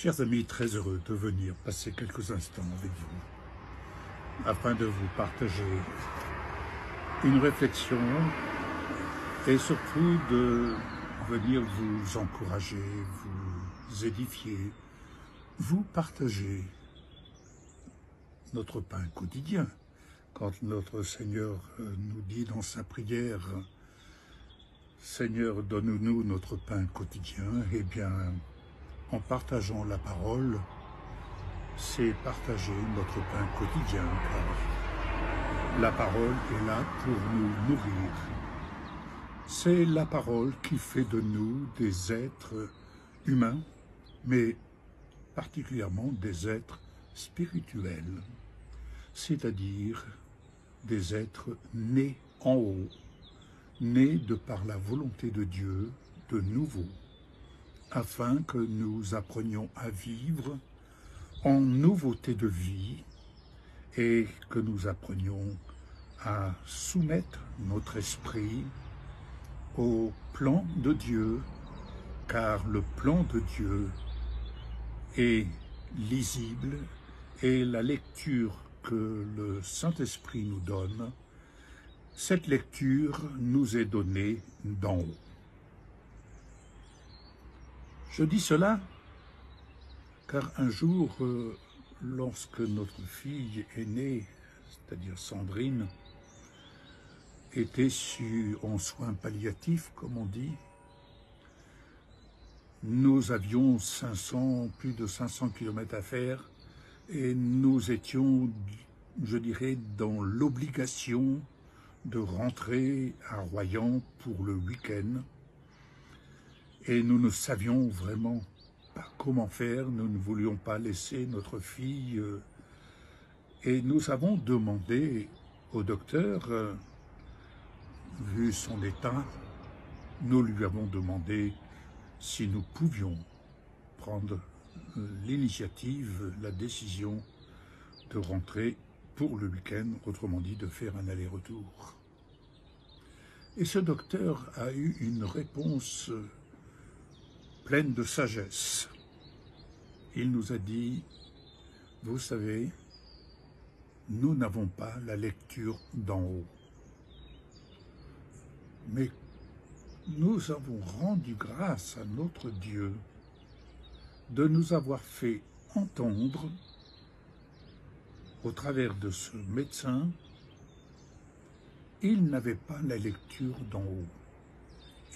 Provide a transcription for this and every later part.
Chers amis, très heureux de venir passer quelques instants avec vous, afin de vous partager une réflexion et surtout de venir vous encourager, vous édifier, vous partager notre pain quotidien. Quand notre Seigneur nous dit dans sa prière « Seigneur, donne-nous notre pain quotidien », eh bien, en partageant la parole, c'est partager notre pain quotidien, car la parole est là pour nous nourrir. C'est la parole qui fait de nous des êtres humains, mais particulièrement des êtres spirituels, c'est-à-dire des êtres nés en haut, nés de par la volonté de Dieu de nouveau, afin que nous apprenions à vivre en nouveauté de vie et que nous apprenions à soumettre notre esprit au plan de Dieu, car le plan de Dieu est lisible et la lecture que le Saint-Esprit nous donne, cette lecture nous est donnée d'en haut. Je dis cela car un jour, lorsque notre fille aînée, c'est-à-dire Sandrine, était en soins palliatifs, comme on dit, nous avions plus de 500 km à faire et nous étions, je dirais, dans l'obligation de rentrer à Royan pour le week-end. Et nous ne savions vraiment pas comment faire, nous ne voulions pas laisser notre fille. Et nous avons demandé au docteur, vu son état, nous lui avons demandé si nous pouvions prendre l'initiative, la décision de rentrer pour le week-end, autrement dit de faire un aller-retour. Et ce docteur a eu une réponse pleine de sagesse. Il nous a dit, vous savez, nous n'avons pas la lecture d'en haut. Mais nous avons rendu grâce à notre Dieu de nous avoir fait entendre, au travers de ce médecin, il n'avait pas la lecture d'en haut.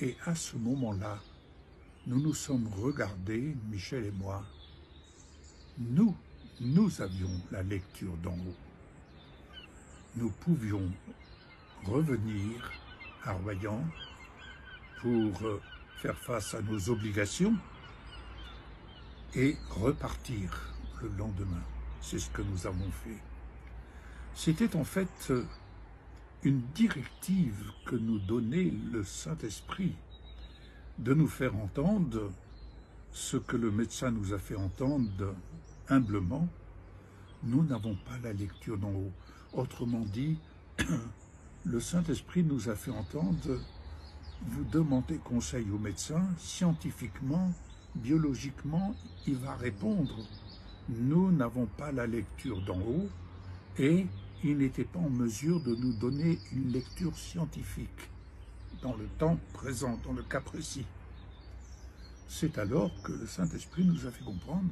Et à ce moment-là, nous nous sommes regardés, Michel et moi, nous avions la lecture d'en haut. Nous pouvions revenir à Royan pour faire face à nos obligations et repartir le lendemain. C'est ce que nous avons fait. C'était en fait une directive que nous donnait le Saint-Esprit, de nous faire entendre ce que le médecin nous a fait entendre humblement. Nous n'avons pas la lecture d'en haut. Autrement dit, le Saint-Esprit nous a fait entendre, vous demandez conseil au médecin, scientifiquement, biologiquement, il va répondre. Nous n'avons pas la lecture d'en haut et il n'était pas en mesure de nous donner une lecture scientifique dans le temps présent, dans le cas précis. C'est alors que le Saint-Esprit nous a fait comprendre,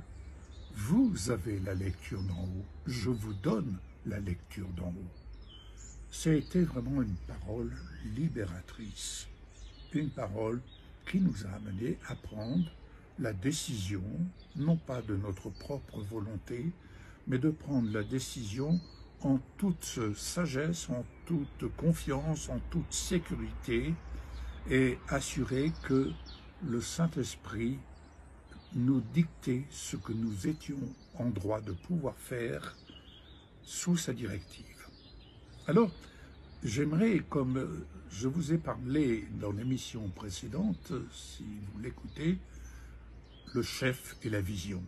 vous avez la lecture d'en haut, je vous donne la lecture d'en haut. C'était vraiment une parole libératrice, une parole qui nous a amené à prendre la décision, non pas de notre propre volonté, mais de prendre la décision en toute sagesse, en toute confiance, en toute sécurité, et assurer que le Saint-Esprit nous dictait ce que nous étions en droit de pouvoir faire sous sa directive. Alors, j'aimerais, comme je vous ai parlé dans l'émission précédente, si vous l'écoutez, le chef et la vision.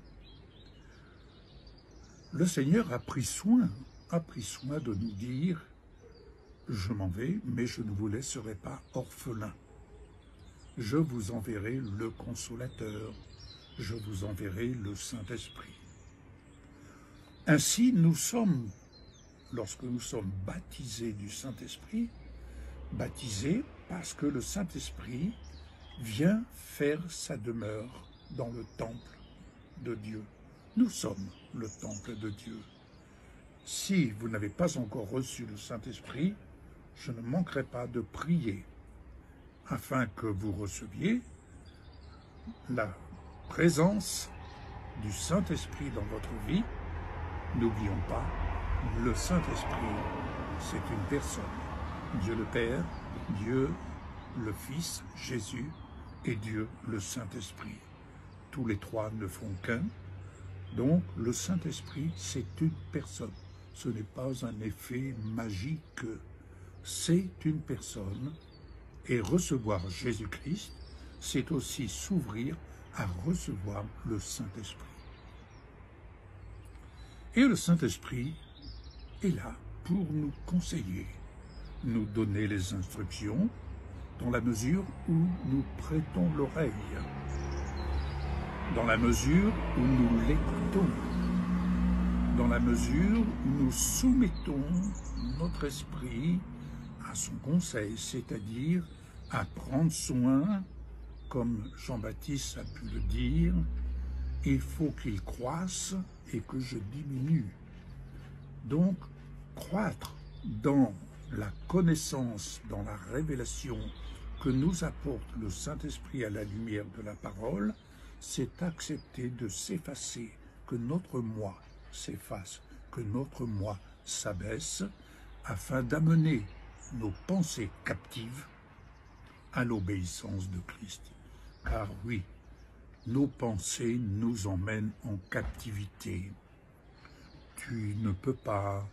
Le Seigneur a pris soin de nous dire, je m'en vais, mais je ne vous laisserai pas orphelins. Je vous enverrai le Consolateur, je vous enverrai le Saint-Esprit. Ainsi, nous sommes, lorsque nous sommes baptisés du Saint-Esprit, baptisés parce que le Saint-Esprit vient faire sa demeure dans le temple de Dieu. Nous sommes le temple de Dieu. Si vous n'avez pas encore reçu le Saint-Esprit, je ne manquerai pas de prier afin que vous receviez la présence du Saint-Esprit dans votre vie. N'oublions pas, le Saint-Esprit, c'est une personne. Dieu le Père, Dieu le Fils, Jésus, et Dieu le Saint-Esprit. Tous les trois ne font qu'un. Donc, le Saint-Esprit, c'est une personne. Ce n'est pas un effet magique. C'est une personne. Et recevoir Jésus-Christ, c'est aussi s'ouvrir à recevoir le Saint-Esprit. Et le Saint-Esprit est là pour nous conseiller, nous donner les instructions, dans la mesure où nous prêtons l'oreille, dans la mesure où nous l'écoutons, dans la mesure où nous soumettons notre esprit à son conseil, c'est-à-dire à prendre soin, comme Jean-Baptiste a pu le dire, il faut qu'il croisse et que je diminue. Donc, croître dans la connaissance, dans la révélation que nous apporte le Saint-Esprit à la lumière de la parole, c'est accepter de s'effacer, que notre moi s'efface, que notre moi s'abaisse, afin d'amener nos pensées captives à l'obéissance de Christ. Car oui, nos pensées nous emmènent en captivité. Tu ne peux pas,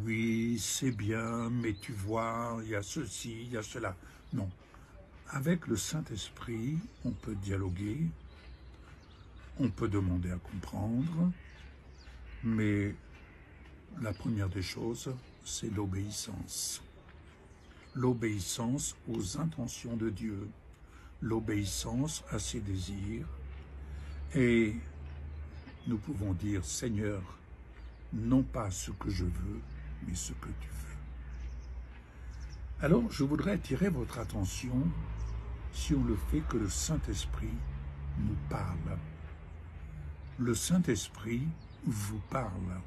oui, c'est bien, mais tu vois, il y a ceci, il y a cela. Non. Avec le Saint-Esprit, on peut dialoguer, on peut demander à comprendre, mais la première des choses, c'est l'obéissance. L'obéissance aux intentions de Dieu, l'obéissance à ses désirs, et nous pouvons dire, Seigneur, non pas ce que je veux, mais ce que tu veux. Alors, je voudrais attirer votre attention sur le fait que le Saint-Esprit nous parle. Le Saint-Esprit vous parle.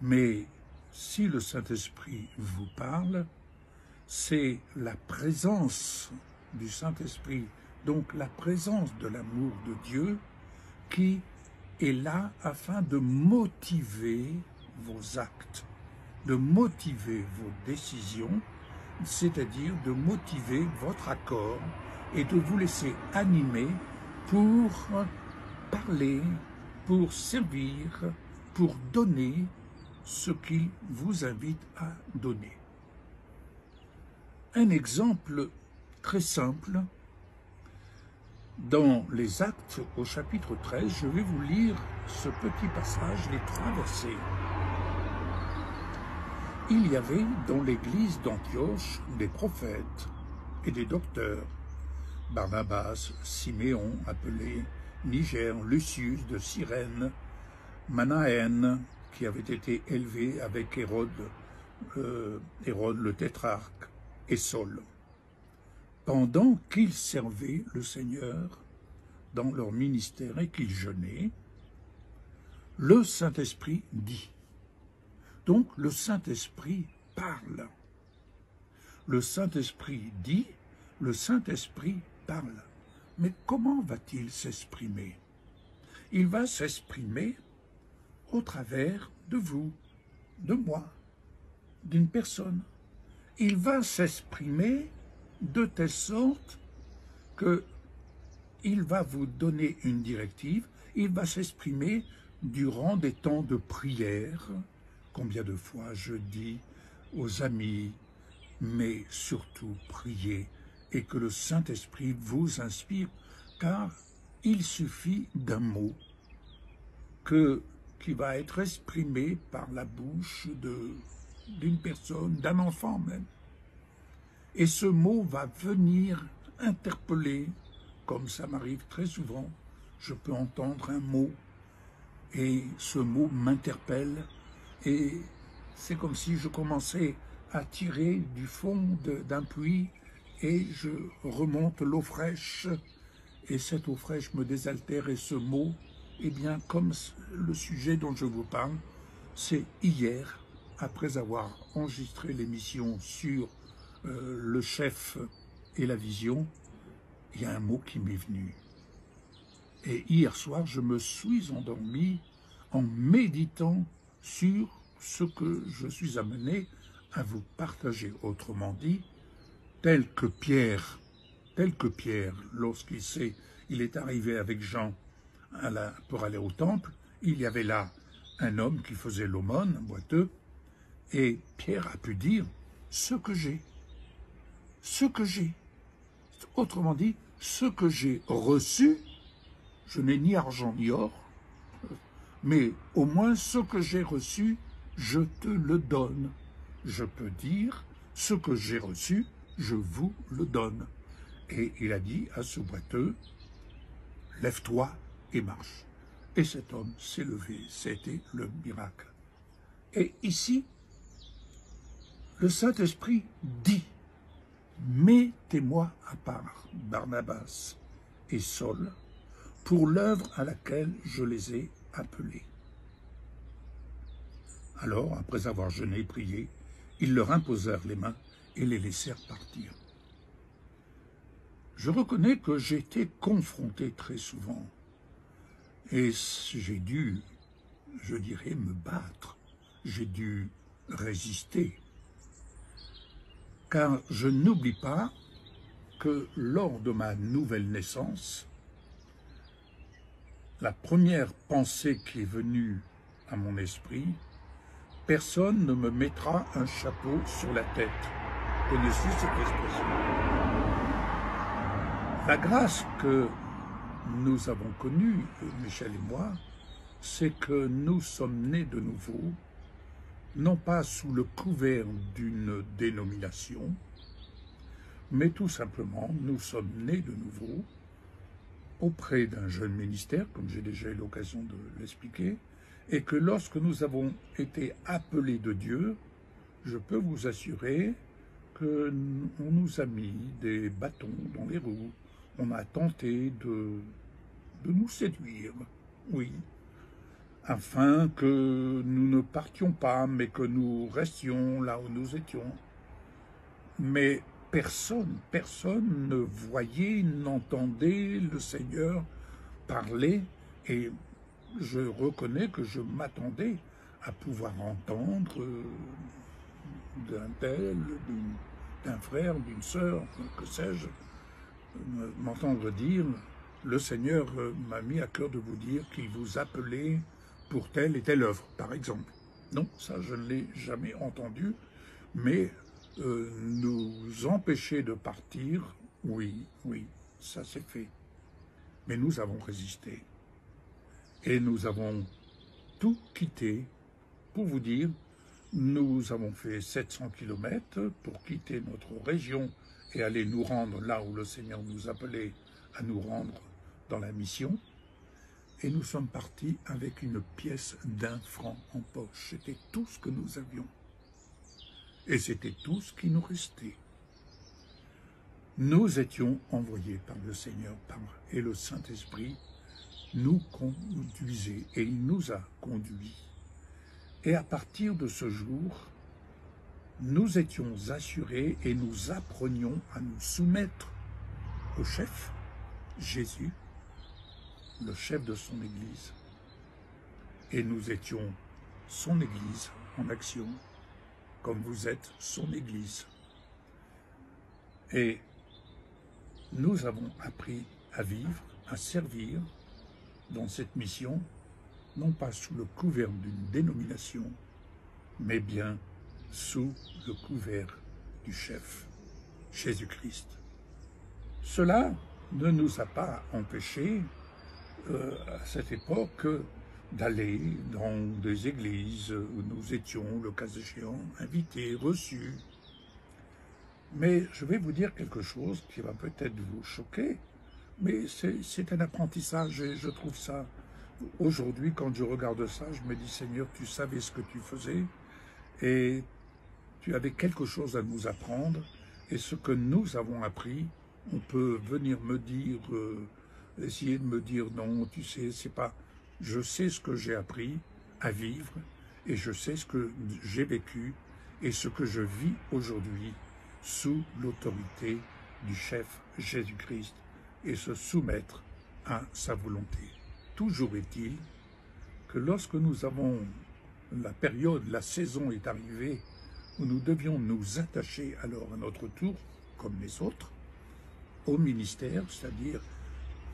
Mais si le Saint-Esprit vous parle, c'est la présence du Saint-Esprit, donc la présence de l'amour de Dieu, qui est là afin de motiver vos actes, de motiver vos décisions, c'est-à-dire de motiver votre accord et de vous laisser animer pour parler, pour servir, pour donner ce qu'il vous invite à donner. Un exemple très simple, dans les Actes au chapitre 13, je vais vous lire ce petit passage, les 3 versets. Il y avait dans l'église d'Antioche des prophètes et des docteurs, Barnabas, Siméon, appelé Niger, Lucius de Cyrène, Manaën, qui avait été élevé avec Hérode le tétrarque, et Saul. Pendant qu'ils servaient le Seigneur dans leur ministère et qu'ils jeûnaient, le Saint-Esprit dit. Donc le Saint-Esprit parle. Le Saint-Esprit dit, le Saint-Esprit parle. Mais comment va-t-il s'exprimer? Il va s'exprimer au travers de vous, de moi, d'une personne. Il va s'exprimer de telle sorte qu'il va vous donner une directive, il va s'exprimer durant des temps de prière. Combien de fois je dis aux amis, mais surtout priez et que le Saint-Esprit vous inspire, car il suffit d'un mot qui va être exprimé par la bouche d'une personne, d'un enfant même. Et ce mot va venir interpeller, comme ça m'arrive très souvent. je peux entendre un mot, et ce mot m'interpelle, et c'est comme si je commençais à tirer du fond d'un puits, et je remonte l'eau fraîche, et cette eau fraîche me désaltère, et ce mot, eh bien, comme le sujet dont je vous parle, c'est hier, après avoir enregistré l'émission sur le chef et la vision, il y a un mot qui m'est venu. Et hier soir, je me suis endormi en méditant sur ce que je suis amené à vous partager. Autrement dit, tel que Pierre, lorsqu'il est arrivé avec Jean pour aller au temple, il y avait là un homme qui faisait l'aumône, boiteux, et Pierre a pu dire ce que j'ai. Ce que j'ai. Autrement dit, ce que j'ai reçu, je n'ai ni argent ni or, mais au moins ce que j'ai reçu, je te le donne. Je peux dire, ce que j'ai reçu, je vous le donne. Et il a dit à ce boiteux, lève-toi et marche. Et cet homme s'est levé, c'était le miracle. Et ici, le Saint-Esprit dit, mettez-moi à part Barnabas et Saul pour l'œuvre à laquelle je les ai appelés. Alors, après avoir jeûné et prié, ils leur imposèrent les mains et les laissèrent partir. Je reconnais que j'ai été confronté très souvent et j'ai dû, je dirais, me battre. J'ai dû résister. Car je n'oublie pas que lors de ma nouvelle naissance, la première pensée qui est venue à mon esprit, personne ne me mettra un chapeau sur la tête. Connaissez cette expression? La grâce que nous avons connue, Michel et moi, c'est que nous sommes nés de nouveau, non pas sous le couvert d'une dénomination, mais tout simplement, nous sommes nés de nouveau auprès d'un jeune ministère, comme j'ai déjà eu l'occasion de l'expliquer, et que lorsque nous avons été appelés de Dieu, je peux vous assurer qu'on nous a mis des bâtons dans les roues, on a tenté de nous séduire, oui, afin que nous ne partions pas, mais que nous restions là où nous étions. Mais personne ne voyait, n'entendait le Seigneur parler, et je reconnais que je m'attendais à pouvoir entendre d'un tel, d'un frère, d'une sœur, que sais-je, m'entendre dire, le Seigneur m'a mis à cœur de vous dire qu'il vous appelait pour telle et telle œuvre, par exemple. Non, ça je ne l'ai jamais entendu, mais nous empêcher de partir, oui, ça s'est fait. Mais nous avons résisté. Et nous avons tout quitté, pour vous dire, nous avons fait 700 km pour quitter notre région et aller nous rendre là où le Seigneur nous appelait à nous rendre dans la mission. Et nous sommes partis avec une pièce d'1 franc en poche. C'était tout ce que nous avions. Et c'était tout ce qui nous restait. Nous étions envoyés par le Seigneur et le Saint-Esprit nous conduisait et il nous a conduits. Et à partir de ce jour, nous étions assurés et nous apprenions à nous soumettre au chef, Jésus, le chef de son Église. Et nous étions son Église en action, comme vous êtes son Église. Et nous avons appris à vivre, à servir dans cette mission, non pas sous le couvert d'une dénomination, mais bien sous le couvert du chef, Jésus-Christ. Cela ne nous a pas empêchés, à cette époque, d'aller dans des églises où nous étions, le cas échéant, invités, reçus. Mais je vais vous dire quelque chose qui va peut-être vous choquer, Mais c'est un apprentissage et je trouve ça, aujourd'hui, quand je regarde ça, je me dis, Seigneur, tu savais ce que tu faisais et tu avais quelque chose à nous apprendre. Et ce que nous avons appris, on peut venir me dire, essayer de me dire, non, tu sais, c'est pas... Je sais ce que j'ai appris à vivre et je sais ce que j'ai vécu et ce que je vis aujourd'hui sous l'autorité du chef Jésus-Christ et se soumettre à sa volonté. Toujours est-il que lorsque nous avons la période, la saison est arrivée où nous devions nous attacher alors à notre tour, comme les autres, au ministère, c'est-à-dire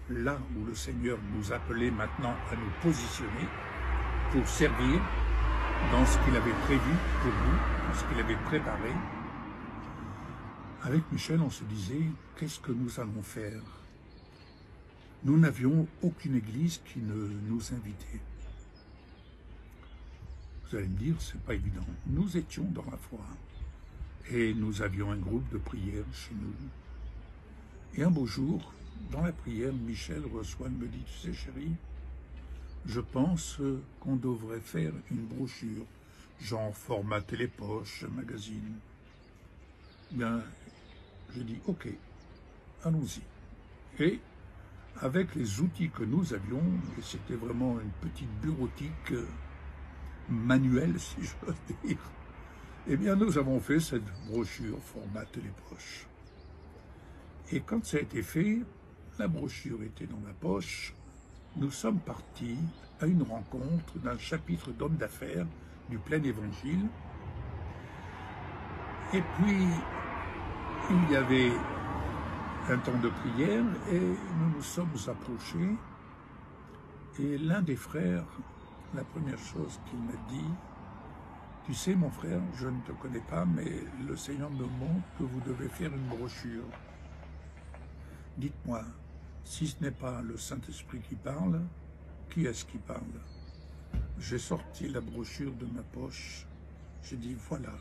là où le Seigneur nous appelait maintenant à nous positionner pour servir dans ce qu'il avait prévu pour nous, dans ce qu'il avait préparé. Avec Michel, on se disait, qu'est-ce que nous allons faire? Nous n'avions aucune église qui ne nous invitait. Vous allez me dire, c'est pas évident. Nous étions dans la foi et nous avions un groupe de prière chez nous. Et un beau jour, dans la prière, Michel reçoit, me dit, tu sais chérie, je pense qu'on devrait faire une brochure, genre format télépoche, magazine. Bien, je dis, ok, allons-y. Et avec les outils que nous avions, et c'était vraiment une petite bureautique manuelle, si je peux dire, eh bien, nous avons fait cette brochure format télépoche. Et quand ça a été fait, la brochure était dans ma poche, nous sommes partis à une rencontre d'un chapitre d'hommes d'affaires du plein évangile. Et puis, il y avait un temps de prière et nous nous sommes approchés. Et l'un des frères, la première chose qu'il m'a dit, tu sais mon frère, je ne te connais pas, mais le Seigneur me montre que vous devez faire une brochure. Dites-moi, si ce n'est pas le Saint-Esprit qui parle, qui est-ce qui parle? J'ai sorti la brochure de ma poche, j'ai dit voilà.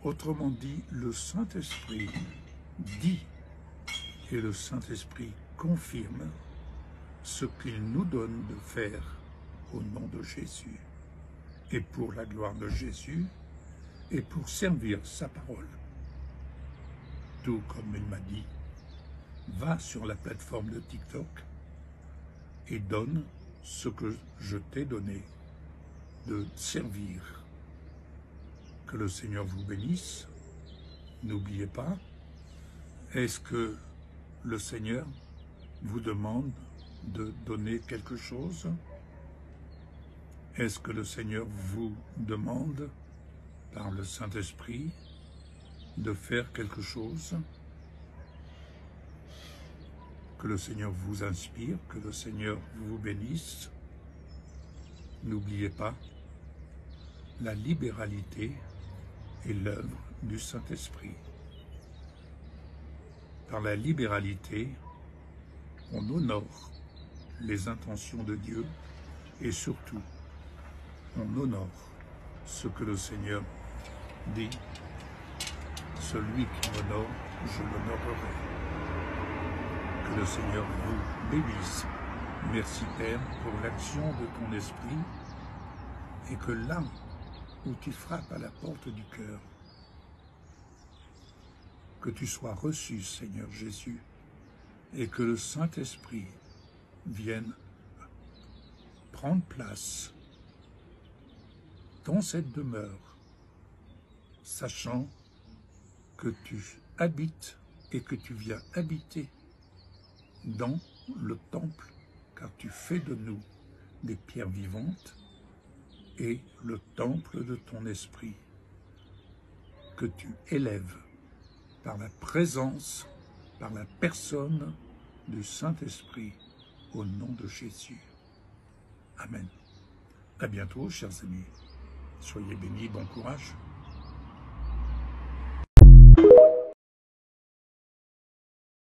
Autrement dit, le Saint-Esprit dit et le Saint-Esprit confirme ce qu'il nous donne de faire au nom de Jésus et pour la gloire de Jésus et pour servir sa parole. Tout comme il m'a dit, va sur la plateforme de TikTok et donne ce que je t'ai donné de servir. Que le Seigneur vous bénisse. N'oubliez pas, est-ce que le Seigneur vous demande de donner quelque chose? Est-ce que le Seigneur vous demande, par le Saint-Esprit, de faire quelque chose? Que le Seigneur vous inspire, que le Seigneur vous bénisse. N'oubliez pas, la libéralité est l'œuvre du Saint-Esprit. Par la libéralité, on honore les intentions de Dieu et surtout, on honore ce que le Seigneur dit. Celui qui m'honore, je l'honorerai. Que le Seigneur vous bénisse. Merci Père pour l'action de ton esprit et que là où tu frappes à la porte du cœur, que tu sois reçu, Seigneur Jésus, et que le Saint-Esprit vienne prendre place dans cette demeure, sachant que tu habites et que tu viens habiter dans le temple, car tu fais de nous des pierres vivantes et le temple de ton esprit, que tu élèves par la présence, par la personne du Saint-Esprit, au nom de Jésus. Amen. À bientôt, chers amis. Soyez bénis, bon courage.